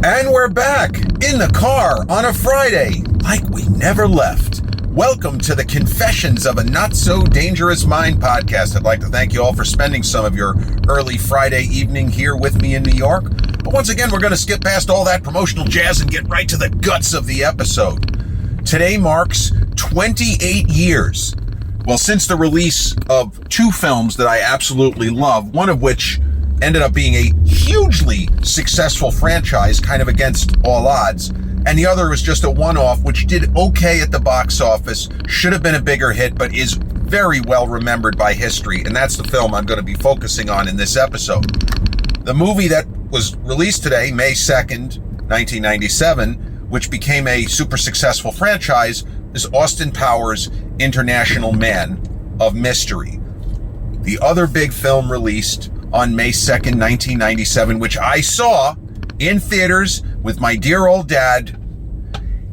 And we're back in the car on a Friday, like we never left. Welcome to the Confessions of a Not So Dangerous Mind podcast. I'd like to thank you all for spending some of your early Friday evening here with me in New York. But once again, we're going to skip past all that promotional jazz and get right to the guts of the episode. Today marks 28 years. Well, since the release of two films that I absolutely love, one of which ended up being a hugely successful franchise, kind of against all odds, and the other was just a one-off, which did okay at the box office, should have been a bigger hit, but is very well remembered by history, and that's the film I'm going to be focusing on in this episode. The movie that was released today, May 2nd, 1997, which became a super successful franchise, is Austin Powers' International Man of Mystery. The other big film released on May 2nd, 1997, which I saw in theaters with my dear old dad,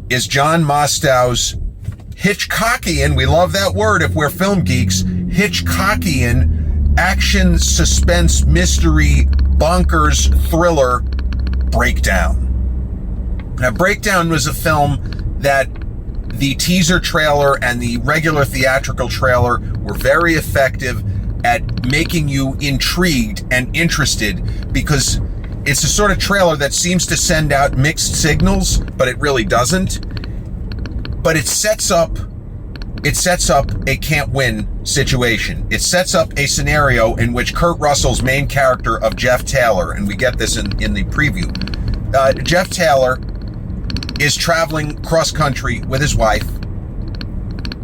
is John Mostow's Hitchcockian, we love that word if we're film geeks, Hitchcockian action, suspense, mystery, bonkers, thriller, Breakdown. Now, Breakdown was a film that the teaser trailer and the regular theatrical trailer were very effective at making you intrigued and interested, because it's a sort of trailer that seems to send out mixed signals, but it really doesn't. But it sets up a can't win situation. It sets up a scenario in which Kurt Russell's main character of Jeff Taylor, and we get this in the preview, Jeff Taylor is traveling cross country with his wife,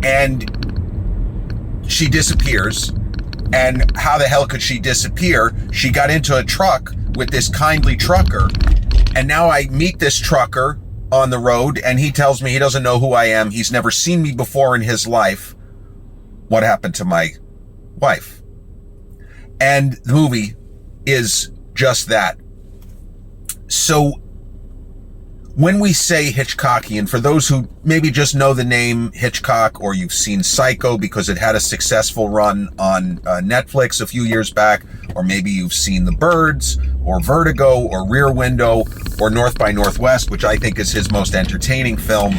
and she disappears. And how the hell could she disappear? She got into a truck with this kindly trucker, and now I meet this trucker on the road, and he tells me he doesn't know who I am. He's never seen me before in his life. What happened to my wife? And the movie is just that. So when we say Hitchcockian, for those who maybe just know the name Hitchcock, or you've seen Psycho because it had a successful run on Netflix a few years back, or maybe you've seen The Birds, or Vertigo, or Rear Window, or North by Northwest, which I think is his most entertaining film.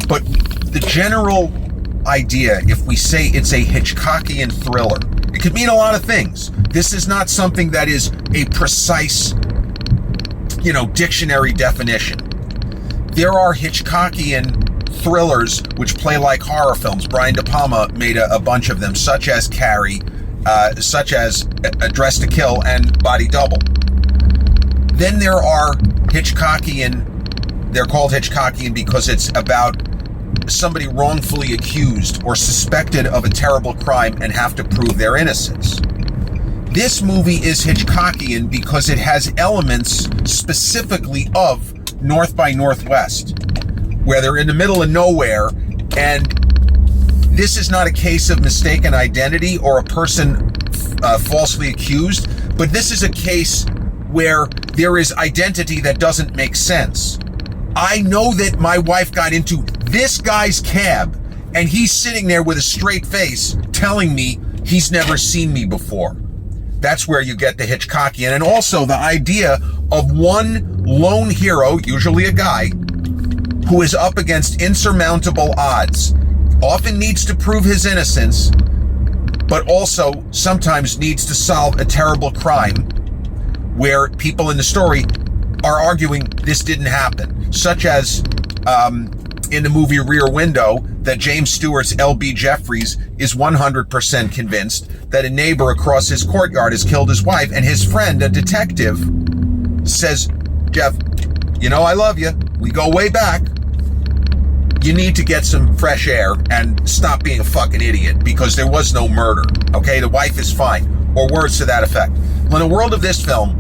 But the general idea, if we say it's a Hitchcockian thriller, it could mean a lot of things. This is not something that is a precise, dictionary definition. There are Hitchcockian thrillers which play like horror films. Brian De Palma made a bunch of them, such as Carrie, such as Dress to Kill, and Body Double. Then there are Hitchcockian, they're called Hitchcockian because it's about somebody wrongfully accused or suspected of a terrible crime and have to prove their innocence. This movie is Hitchcockian because it has elements specifically of North by Northwest, where they're in the middle of nowhere, and this is not a case of mistaken identity or a person falsely accused, but this is a case where there is identity that doesn't make sense. I know that my wife got into this guy's cab, and he's sitting there with a straight face telling me he's never seen me before. That's where you get the Hitchcockian, and also the idea of one lone hero, usually a guy, who is up against insurmountable odds, often needs to prove his innocence, but also sometimes needs to solve a terrible crime where people in the story are arguing this didn't happen, such as in the movie Rear Window, that James Stewart's L.B. Jeffries is 100% convinced that a neighbor across his courtyard has killed his wife, and his friend, a detective, says, Jeff, I love you. We go way back. You need to get some fresh air and stop being a fucking idiot because there was no murder. Okay, the wife is fine. Or words to that effect. Well, in the world of this film,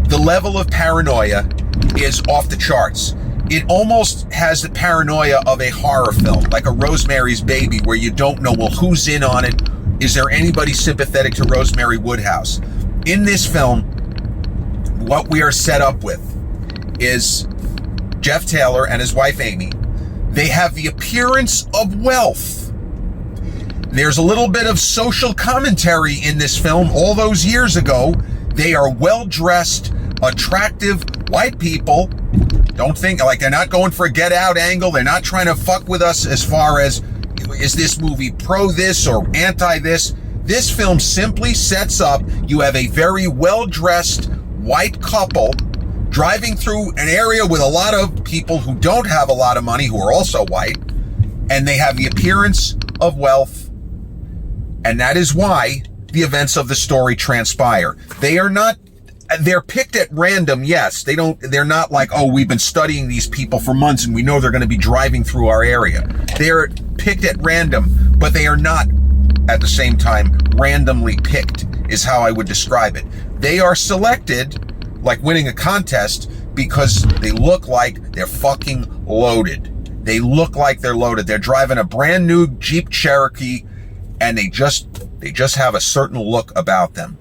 the level of paranoia is off the charts. It almost has the paranoia of a horror film, like a Rosemary's Baby, where you don't know, well, who's in on it? Is there anybody sympathetic to Rosemary Woodhouse? In this film, what we are set up with is Jeff Taylor and his wife Amy. They have the appearance of wealth. There's a little bit of social commentary in this film. All those years ago, they are well-dressed, attractive white people Don't think, like, they're not going for a get out angle. They're not trying to fuck with us as far as, is this movie pro this or anti this? This film simply sets up, you have a very well-dressed white couple driving through an area with a lot of people who don't have a lot of money, who are also white, and they have the appearance of wealth. And that is why the events of the story transpire. They're picked at random, yes. They're not like, oh, we've been studying these people for months and we know they're going to be driving through our area. They're picked at random, but they are not, at the same time, randomly picked, is how I would describe it. They are selected, like winning a contest, because they look like they're fucking loaded. They look like they're loaded. They're driving a brand new Jeep Cherokee, and they just have a certain look about them.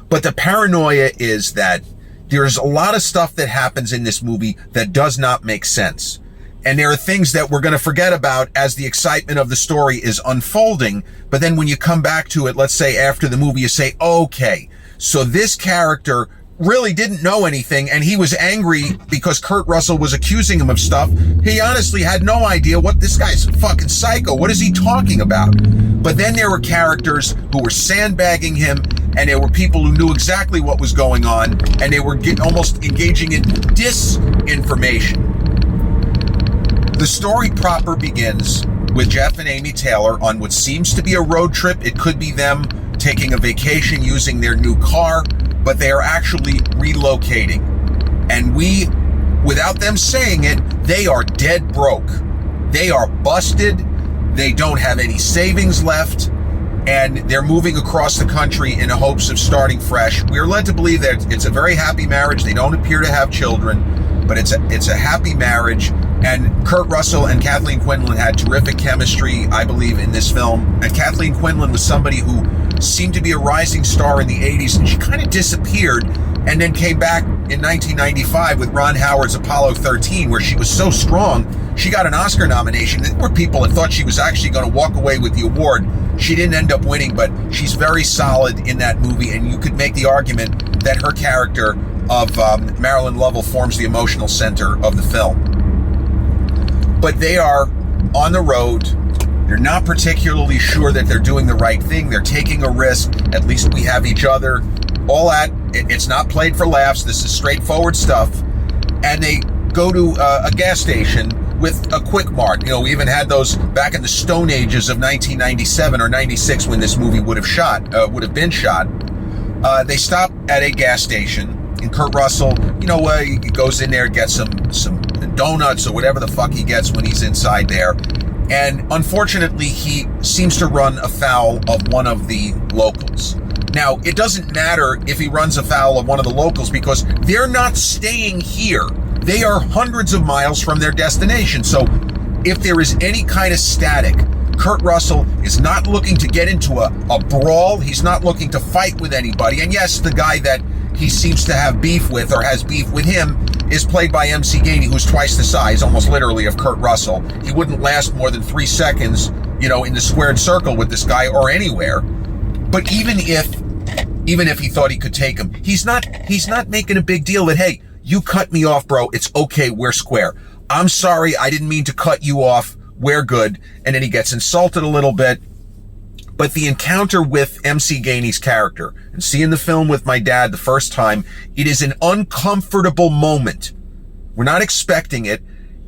But the paranoia is that there's a lot of stuff that happens in this movie that does not make sense. And there are things that we're going to forget about as the excitement of the story is unfolding. But then when you come back to it, let's say after the movie, you say, okay, so this character really didn't know anything, and he was angry because Kurt Russell was accusing him of stuff. He honestly had no idea what this guy's fucking psycho. What is he talking about? But then there were characters who were sandbagging him, and there were people who knew exactly what was going on, and they were almost engaging in disinformation. The story proper begins with Jeff and Amy Taylor on what seems to be a road trip. It could be them taking a vacation using their new car, but they are actually relocating. And without them saying it, they are dead broke. They are busted. They don't have any savings left, and they're moving across the country in the hopes of starting fresh. We are led to believe that it's a very happy marriage. They don't appear to have children, but it's a happy marriage. And Kurt Russell and Kathleen Quinlan had terrific chemistry, I believe, in this film. And Kathleen Quinlan was somebody who seemed to be a rising star in the 80s, and she kind of disappeared and then came back in 1995 with Ron Howard's Apollo 13, where she was so strong, she got an Oscar nomination. There were people that thought she was actually going to walk away with the award. She didn't end up winning, but she's very solid in that movie, and you could make the argument that her character of Marilyn Lovell forms the emotional center of the film. But they are on the road. They're not particularly sure that they're doing the right thing. They're taking a risk. At least we have each other. It's not played for laughs. This is straightforward stuff. And they go to a gas station with a Quick Mart. You know, we even had those back in the Stone Ages of 1997 or 96 when this movie would have been shot. They stop at a gas station, and Kurt Russell, he goes in there, gets some donuts or whatever the fuck he gets when he's inside there. And unfortunately, he seems to run afoul of one of the locals. Now, it doesn't matter if he runs afoul of one of the locals because they're not staying here. They are hundreds of miles from their destination. So if there is any kind of static, Kurt Russell is not looking to get into a brawl. He's not looking to fight with anybody. And yes, the guy that he seems to have beef with or has beef with him is played by MC Gainey, who's twice the size, almost literally, of Kurt Russell. He wouldn't last more than 3 seconds, in the squared circle with this guy or anywhere. But even if he thought he could take him, he's not making a big deal that, hey, you cut me off, bro. It's okay. We're square. I'm sorry. I didn't mean to cut you off. We're good. And then he gets insulted a little bit. But the encounter with MC Gainey's character, and seeing the film with my dad the first time, it is an uncomfortable moment. We're not expecting it,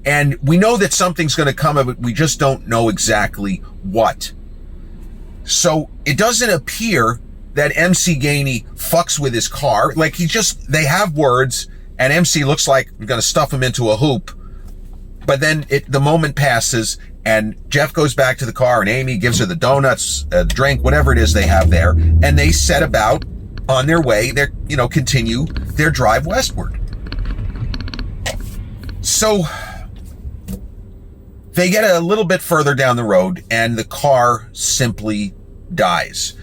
and we know that something's going to come of it. We just don't know exactly what. So it doesn't appear that MC Gainey fucks with his car. Like they have words, and MC looks like we're going to stuff him into a hoop. But then the moment passes, and Jeff goes back to the car, and Amy gives her the donuts, a drink, whatever it is they have there, and they set about on their way. They continue their drive westward. So they get a little bit further down the road, and the car simply dies.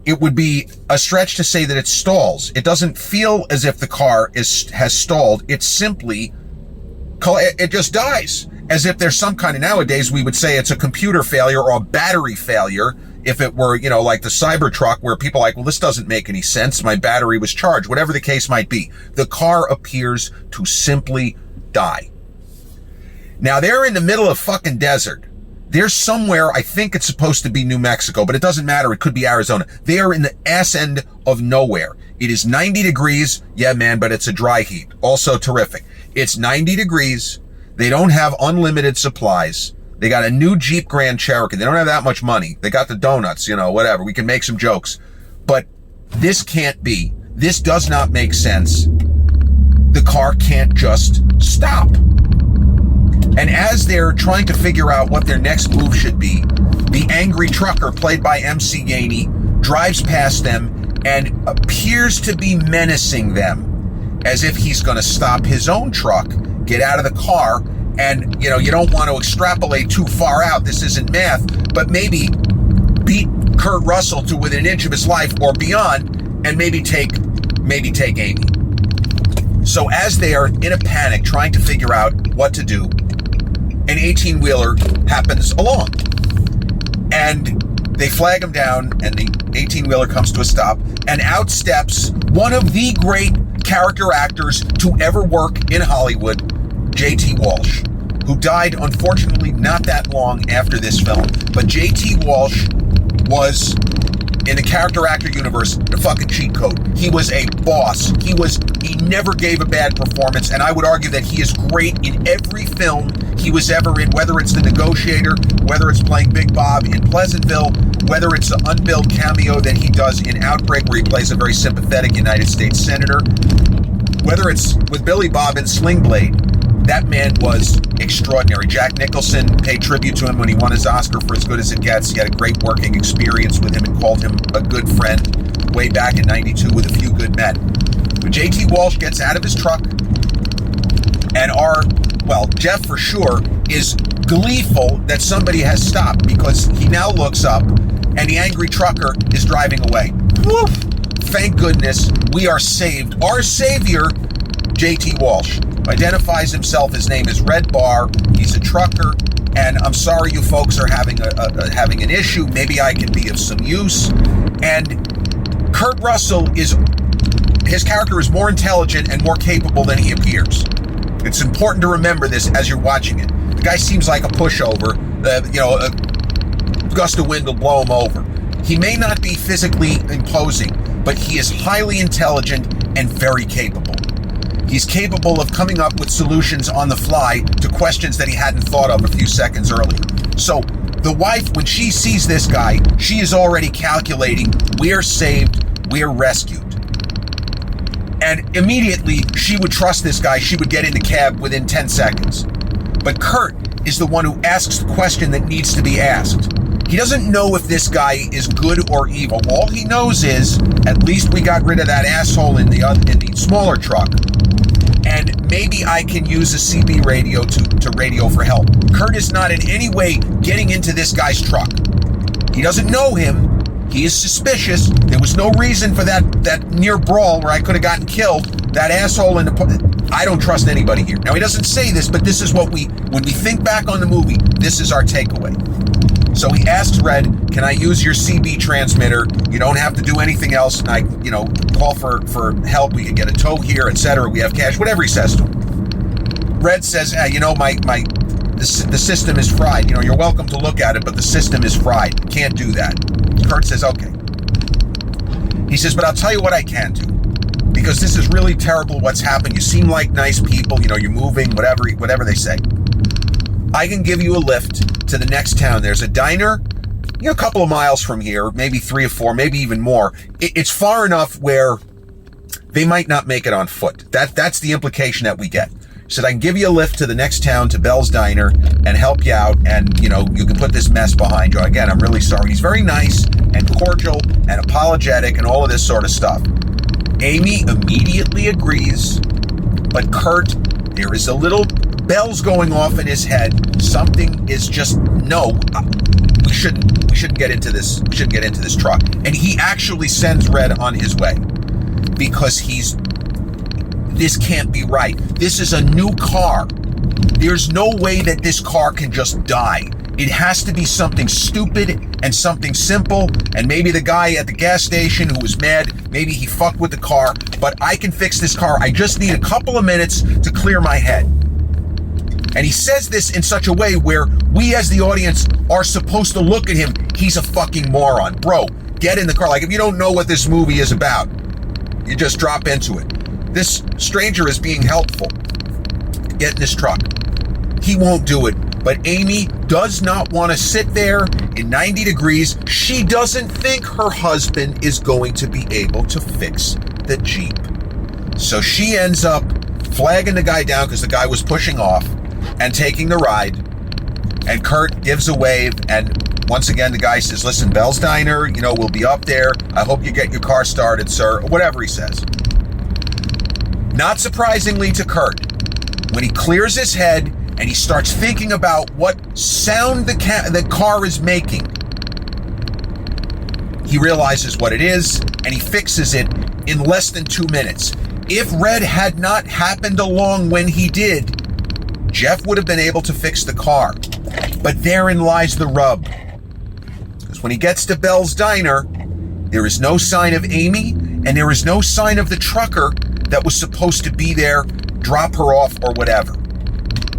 It would be a stretch to say that it stalls. It doesn't feel as if the car has stalled. It just dies. As if there's some kind of, nowadays we would say it's a computer failure or a battery failure. If it were, like the Cybertruck, where people are like, well, this doesn't make any sense. My battery was charged. Whatever the case might be. The car appears to simply die. Now, they're in the middle of fucking desert. They're somewhere, I think it's supposed to be New Mexico, but it doesn't matter. It could be Arizona. They are in the ass end of nowhere. It is 90 degrees. Yeah, man, but it's a dry heat. Also terrific. It's 90 degrees. They don't have unlimited supplies. They got a new Jeep Grand Cherokee. They don't have that much money. They got the donuts, whatever. We can make some jokes. But this can't be. This does not make sense. The car can't just stop. And as they're trying to figure out what their next move should be, the angry trucker, played by MC Gainey, drives past them and appears to be menacing them, as if he's going to stop his own truck, get out of the car, and, you don't want to extrapolate too far out. This isn't math, but maybe beat Kurt Russell to within an inch of his life or beyond, and maybe take Amy. So as they are in a panic trying to figure out what to do, an 18-wheeler happens along. And they flag him down, and the 18-wheeler comes to a stop, and out steps one of the great character actors to ever work in Hollywood, J.T. Walsh, who died, unfortunately, not that long after this film. But J.T. Walsh was, in the character actor universe, the fucking cheat code. He was a boss. He never gave a bad performance, and I would argue that he is great in every film he was ever in, whether it's The Negotiator, whether it's playing Big Bob in Pleasantville, whether it's the unbilled cameo that he does in Outbreak, where he plays a very sympathetic United States senator, whether it's with Billy Bob in Sling Blade. That man was extraordinary. Jack Nicholson paid tribute to him when he won his Oscar for As Good as It Gets. He had a great working experience with him and called him a good friend way back in '92 with A Few Good Men. But J.T. Walsh gets out of his truck, and Jeff for sure is gleeful that somebody has stopped, because he now looks up and the angry trucker is driving away. Woof! Thank goodness we are saved. Our savior, J.T. Walsh, identifies himself. His name is Red Bar. He's a trucker, and I'm sorry you folks are having an issue. Maybe I can be of some use. And Kurt Russell his character is more intelligent and more capable than he appears. It's important to remember this as you're watching it. The guy seems like a pushover. A gust of wind will blow him over. He may not be physically imposing, but he is highly intelligent and very capable. He's capable of coming up with solutions on the fly to questions that he hadn't thought of a few seconds earlier. So the wife, when she sees this guy, she is already calculating, we're saved, we're rescued. And immediately she would trust this guy. She would get in the cab within 10 seconds. But Kurt is the one who asks the question that needs to be asked. He doesn't know if this guy is good or evil. All he knows is, at least we got rid of that asshole in the smaller truck. And maybe I can use a CB radio to radio for help. Kurt is not in any way getting into this guy's truck. He doesn't know him. He is suspicious. There was no reason for that near brawl where I could have gotten killed. That asshole in the... I don't trust anybody here. Now, he doesn't say this, but this is what when we think back on the movie, this is our takeaway. So he asks Red, can I use your CB transmitter? You don't have to do anything else. And I, call for help. We can get a tow here, etc. We have cash, whatever he says to him. Red says, the system is fried. You're welcome to look at it, but the system is fried. Can't do that. Kurt says, okay. He says, but I'll tell you what I can do, because this is really terrible what's happened. You seem like nice people. You're moving, whatever they say. I can give you a lift to the next town. There's a diner, a couple of miles from here, maybe 3 or 4, maybe even more. It's far enough where they might not make it on foot. That's the implication that we get. He said, I can give you a lift to the next town, to Bell's Diner, and help you out, and, you can put this mess behind you. Again, I'm really sorry. He's very nice and cordial and apologetic and all of this sort of stuff. Amy immediately agrees, but Kurt, there is a little bells going off in his head. Something is just, no, we shouldn't get into this. We shouldn't get into this truck. And he actually sends Red on his way, because this can't be right. This is a new car. There's no way that this car can just die. It has to be something stupid and something simple. And maybe the guy at the gas station who was mad, maybe he fucked with the car, but I can fix this car. I just need a couple of minutes to clear my head. And he says this in such a way where we as the audience are supposed to look at him. He's a fucking moron. Bro, get in the car. Like, if you don't know what this movie is about, you just drop into it. This stranger is being helpful. Get in this truck. He won't do it. But Amy does not want to sit there in 90 degrees. She doesn't think her husband is going to be able to fix the Jeep. So she ends up flagging the guy down because the guy was pushing off and taking the ride. And Kurt gives a wave. And once again, the guy says, listen, Bell's Diner, we'll be up there. I hope you get your car started, sir. Whatever he says. Not surprisingly to Kurt, when he clears his head and he starts thinking about what sound the car is making, he realizes what it is and he fixes it in less than 2 minutes. If Red had not happened along when he did, Jeff would have been able to fix the car. But therein lies the rub. Because when he gets to Bell's Diner, there is no sign of Amy and there is no sign of the trucker that was supposed to be there, drop her off or whatever.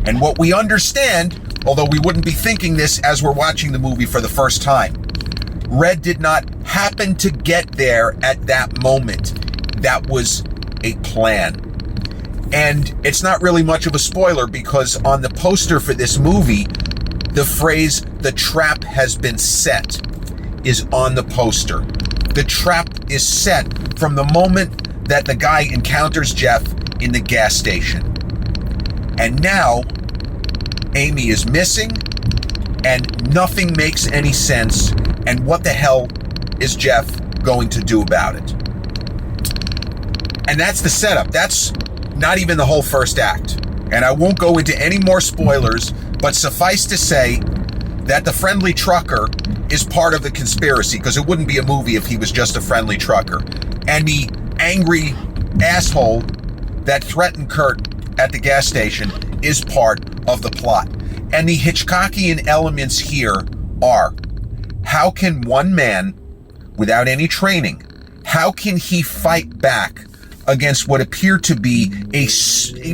And what we understand, although we wouldn't be thinking this as we're watching the movie for the first time, Red did not happen to get there at that moment. That was a plan. And it's not really much of a spoiler because on the poster for this movie, the phrase, "the trap has been set," is on the poster. The trap is set from the moment that the guy encounters Jeff in the gas station. And now, Amy is missing, and nothing makes any sense, and what the hell is Jeff going to do about it? And that's the setup. That's not even the whole first act. And I won't go into any more spoilers, but suffice to say that the friendly trucker is part of the conspiracy, because it wouldn't be a movie if he was just a friendly trucker. And the angry asshole that threatened Kurt at the gas station is part of the plot. And the Hitchcockian elements here are, how can one man, without any training, how can he fight back against what appear to be a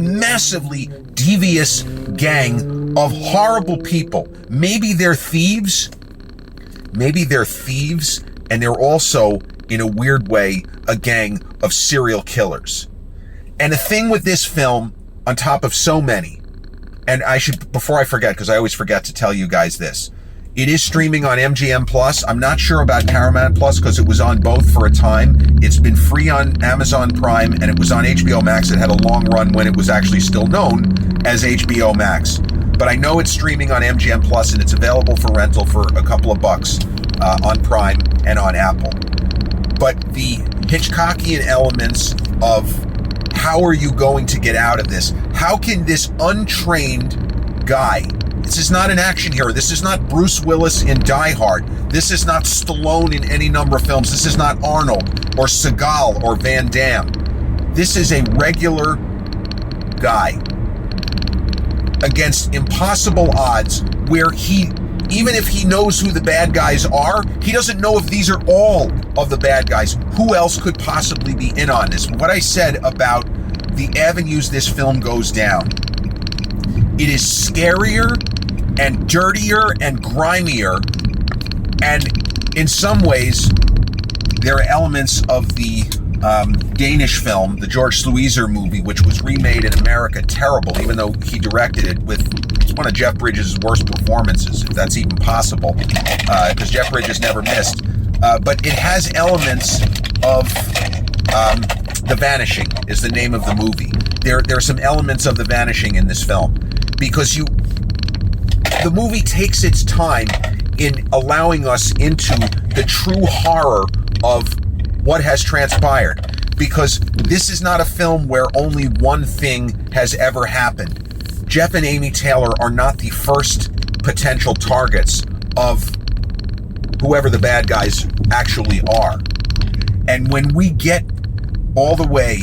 massively devious gang of horrible people? Maybe they're thieves, and they're also, in a weird way, a gang of serial killers. And the thing with this film, on top of so many, and I should, before I forget, because I always forget to tell you guys this, it is streaming on MGM Plus. I'm not sure about Paramount Plus because it was on both for a time. It's been free on Amazon Prime, and it was on HBO Max. It had a long run when it was actually still known as HBO Max. But I know it's streaming on MGM Plus, and it's available for rental for a couple of bucks on Prime and on Apple. But the Hitchcockian elements of how are you going to get out of this? How can this untrained guy, this is not an action hero, this is not Bruce Willis in Die Hard, this is not Stallone in any number of films, this is not Arnold or Seagal or Van Damme. This is a regular guy against impossible odds where he, even if he knows who the bad guys are, he doesn't know if these are all of the bad guys. Who else could possibly be in on this? What I said about the avenues this film goes down, it is scarier and dirtier and grimier, and in some ways there are elements of the Danish film, the George Sluizer movie, which was remade in America, terrible, even though he directed it with, it's one of Jeff Bridges' worst performances, if that's even possible, because Jeff Bridges never missed. But it has elements of The Vanishing is the name of the movie. There are some elements of The Vanishing in this film, because the movie takes its time in allowing us into the true horror of what has transpired, because this is not a film where only one thing has ever happened. Jeff and Amy Taylor are not the first potential targets of whoever the bad guys actually are. And when we get all the way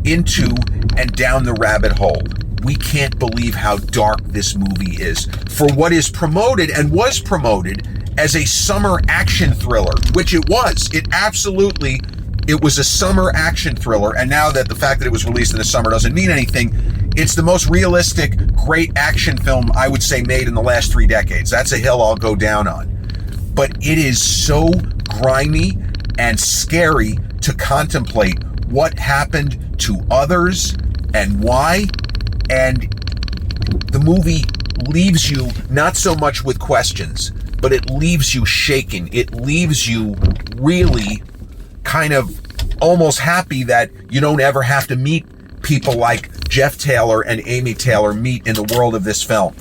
into and down the rabbit hole, we can't believe how dark this movie is for what is promoted and was promoted as a summer action thriller, which it was. It absolutely It was a summer action thriller, and now that the fact that it was released in the summer doesn't mean anything, it's the most realistic, great action film I would say made in the last 3 decades. That's a hill I'll go down on. But it is so grimy and scary to contemplate what happened to others and why. And the movie leaves you not so much with questions, but it leaves you shaken. It leaves you really kind of almost happy that you don't ever have to meet people like Jeff Taylor and Amy Taylor meet in the world of this film.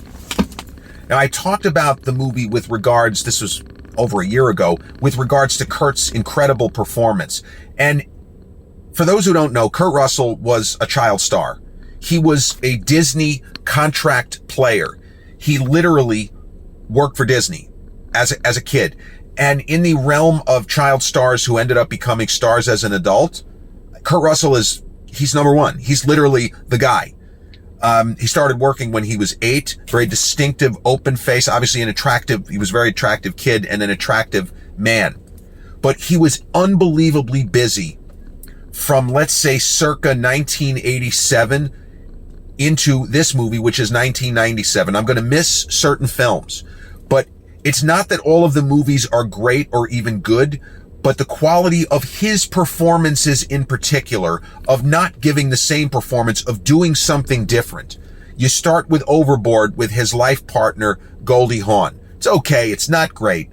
Now, I talked about the movie with regards, this was over a year ago, with regards to Kurt's incredible performance. And for those who don't know, Kurt Russell was a child star. He was a Disney contract player. He literally worked for Disney as a kid. And in the realm of child stars who ended up becoming stars as an adult, Kurt Russell he's number one. He's literally the guy. He started working when he was 8, very distinctive, open face, obviously he was a very attractive kid and an attractive man. But he was unbelievably busy from, let's say, circa 1987 into this movie, which is 1997. I'm going to miss certain films, but it's not that all of the movies are great or even good, but the quality of his performances in particular, of not giving the same performance, of doing something different. You start with Overboard with his life partner, Goldie Hawn. It's okay, it's not great.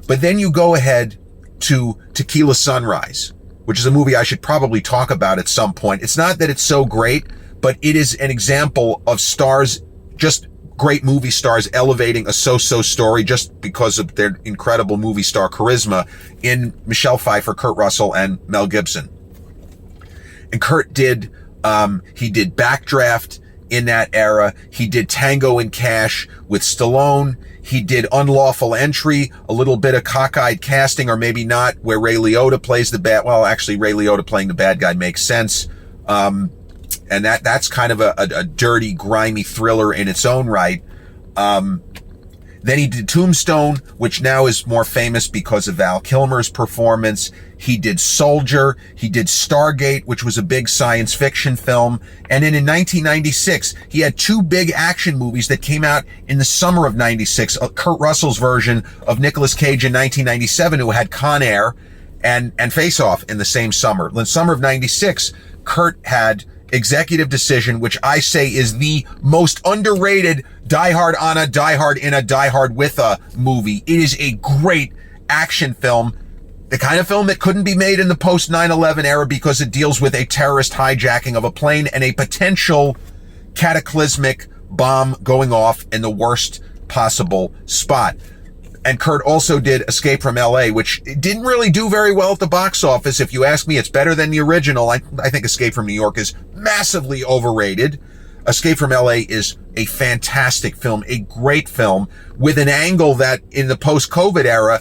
But then you go ahead to Tequila Sunrise, which is a movie I should probably talk about at some point. It's not that it's so great, but it is an example of stars, just great movie stars elevating a so-so story just because of their incredible movie star charisma in Michelle Pfeiffer, Kurt Russell, and Mel Gibson. And Kurt did Backdraft in that era. He did Tango and Cash with Stallone. He did Unlawful Entry, a little bit of cockeyed casting, or maybe not, where Ray Liotta plays the bad. Well, actually, Ray Liotta playing the bad guy makes sense. And that's kind of a dirty, grimy thriller in its own right. Then he did Tombstone, which now is more famous because of Val Kilmer's performance. He did Soldier. He did Stargate, which was a big science fiction film. And then in 1996, he had 2 big action movies that came out in the summer of 96. Kurt Russell's version of Nicolas Cage in 1997, who had Con Air and Face Off in the same summer. In the summer of 96, Kurt had Executive Decision, which I say is the most underrated Die Hard on a Die Hard in a Die Hard with a movie. It is a great action film, the kind of film that couldn't be made in the post 9/11 era because it deals with a terrorist hijacking of a plane and a potential cataclysmic bomb going off in the worst possible spot. And Kurt also did Escape from LA, which didn't really do very well at the box office. If you ask me, it's better than the original. I think Escape from New York is massively overrated. Escape from LA is a fantastic film, a great film, with an angle that in the post-COVID era,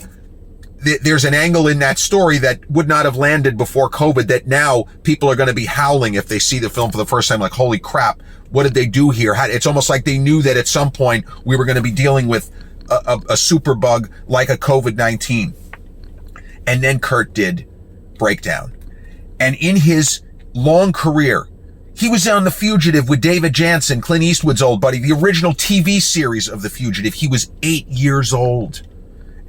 there's an angle in that story that would not have landed before COVID, that now people are going to be howling if they see the film for the first time, like, holy crap, what did they do here? It's almost like they knew that at some point we were going to be dealing with a super bug like a COVID-19. And then Kurt did Breakdown. And in his long career, he was on The Fugitive with David Jansen, Clint Eastwood's old buddy, the original TV series of The Fugitive. He was 8 years old,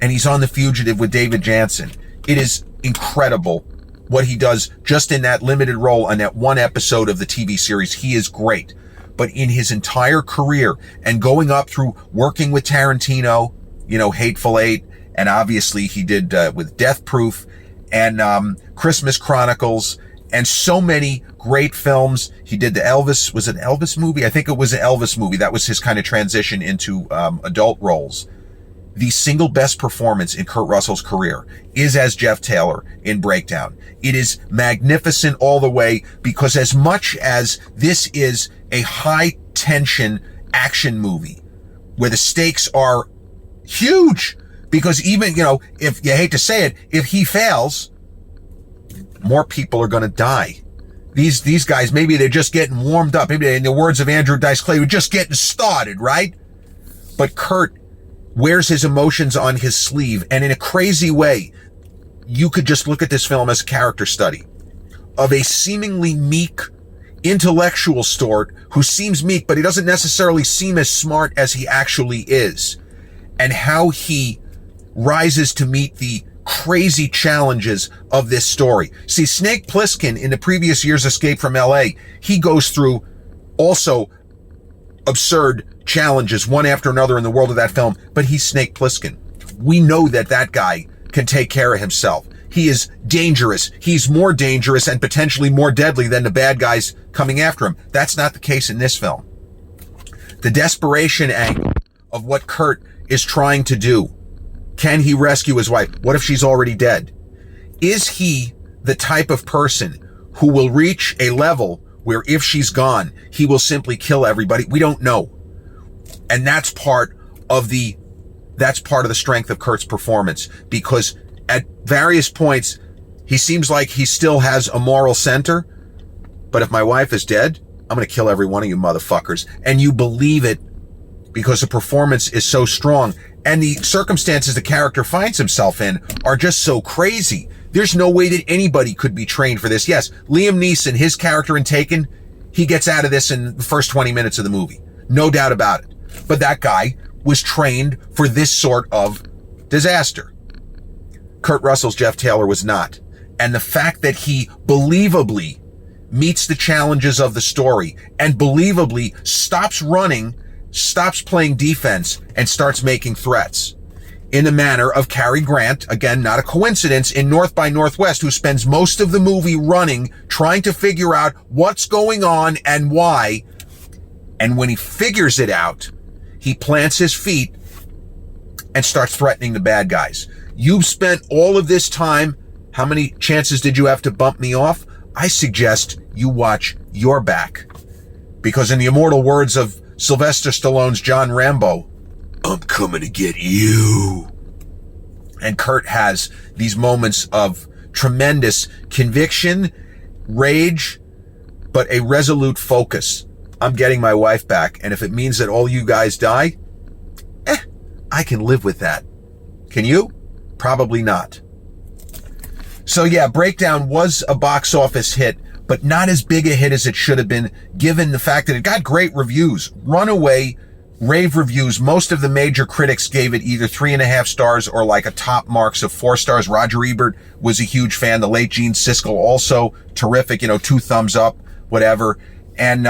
and he's on The Fugitive with David Jansen. It is incredible what he does just in that limited role on that one episode of the TV series. He is great. But in his entire career, and going up through working with Tarantino, Hateful Eight, and obviously he did with Death Proof and Christmas Chronicles, and so many great films. He did the Elvis, was it an Elvis movie? I think it was an Elvis movie. That was his kind of transition into adult roles. The single best performance in Kurt Russell's career is as Jeff Taylor in Breakdown. It is magnificent all the way, because as much as this is a high tension action movie where the stakes are huge, because even, if you hate to say it, if he fails, more people are going to die. These guys, maybe they're just getting warmed up. Maybe, in the words of Andrew Dice Clay, we're just getting started, right? But Kurt wears his emotions on his sleeve, and in a crazy way, you could just look at this film as a character study of a seemingly meek intellectual sort who seems meek, but he doesn't necessarily seem as smart as he actually is, and how he rises to meet the crazy challenges of this story. See, Snake Plissken in the previous year's Escape from LA, he goes through also absurd challenges one after another in the world of that film, but he's Snake Plissken. We know that that guy can take care of himself. He is dangerous. He's more dangerous and potentially more deadly than the bad guys coming after him. That's not the case in this film. The desperation angle of what Kurt is trying to do. Can he rescue his wife? What if she's already dead? Is he the type of person who will reach a level where if she's gone, he will simply kill everybody? We don't know. And that's part of the strength of Kurt's performance, because at various points, he seems like he still has a moral center, but if my wife is dead, I'm going to kill every one of you motherfuckers. And you believe it because the performance is so strong. And the circumstances the character finds himself in are just so crazy. There's no way that anybody could be trained for this. Yes, Liam Neeson, his character in Taken, he gets out of this in the first 20 minutes of the movie. No doubt about it. But that guy was trained for this sort of disaster. Kurt Russell's Jeff Taylor was not. And the fact that he believably meets the challenges of the story and believably stops running, stops playing defense, and starts making threats in the manner of Cary Grant, again, not a coincidence, in North by Northwest, who spends most of the movie running, trying to figure out what's going on and why. And when he figures it out, he plants his feet and starts threatening the bad guys. You've spent all of this time. How many chances did you have to bump me off? I suggest you watch your back. Because in the immortal words of Sylvester Stallone's John Rambo, I'm coming to get you. And Kurt has these moments of tremendous conviction, rage, but a resolute focus. I'm getting my wife back, and if it means that all you guys die, I can live with that. Can you? Probably not. So yeah, Breakdown was a box office hit, but not as big a hit as it should have been, given the fact that it got great reviews. Runaway rave reviews. Most of the major critics gave it either 3.5 stars or like a top marks of 4 stars. Roger Ebert was a huge fan. The late Gene Siskel also terrific, 2 thumbs up, whatever. And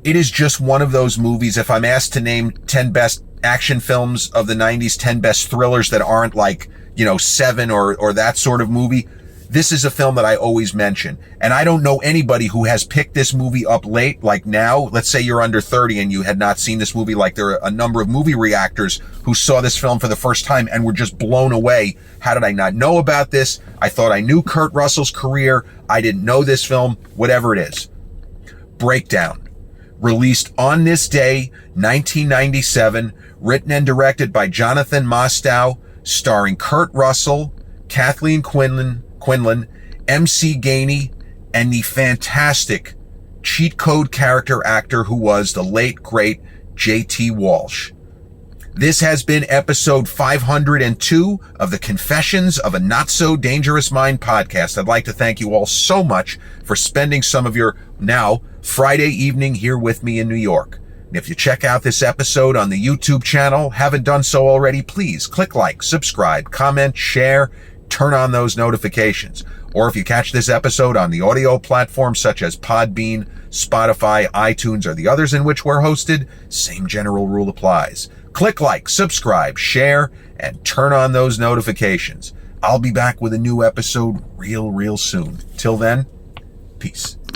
it is just one of those movies. If I'm asked to name 10 best action films of the 90s, 10 best thrillers that aren't like, Seven or that sort of movie, this is a film that I always mention. And I don't know anybody who has picked this movie up late, like now. Let's say you're under 30 and you had not seen this movie. Like, there are a number of movie reactors who saw this film for the first time and were just blown away. How did I not know about this? I thought I knew Kurt Russell's career. I didn't know this film. Whatever it is. Breakdown. Released on this day, 1997, written and directed by Jonathan Mostow, starring Kurt Russell, Kathleen Quinlan, MC Gainey, and the fantastic cheat code character actor who was the late, great J.T. Walsh. This has been episode 502 of the Confessions of a Not So Dangerous Mind podcast. I'd like to thank you all so much for spending some of your now Friday evening here with me in New York. And if you check out this episode on the YouTube channel, haven't done so already, please click like, subscribe, comment, share, turn on those notifications. Or if you catch this episode on the audio platforms such as Podbean, Spotify, iTunes, or the others in which we're hosted, same general rule applies. Click like, subscribe, share, and turn on those notifications. I'll be back with a new episode real soon. Till then, peace.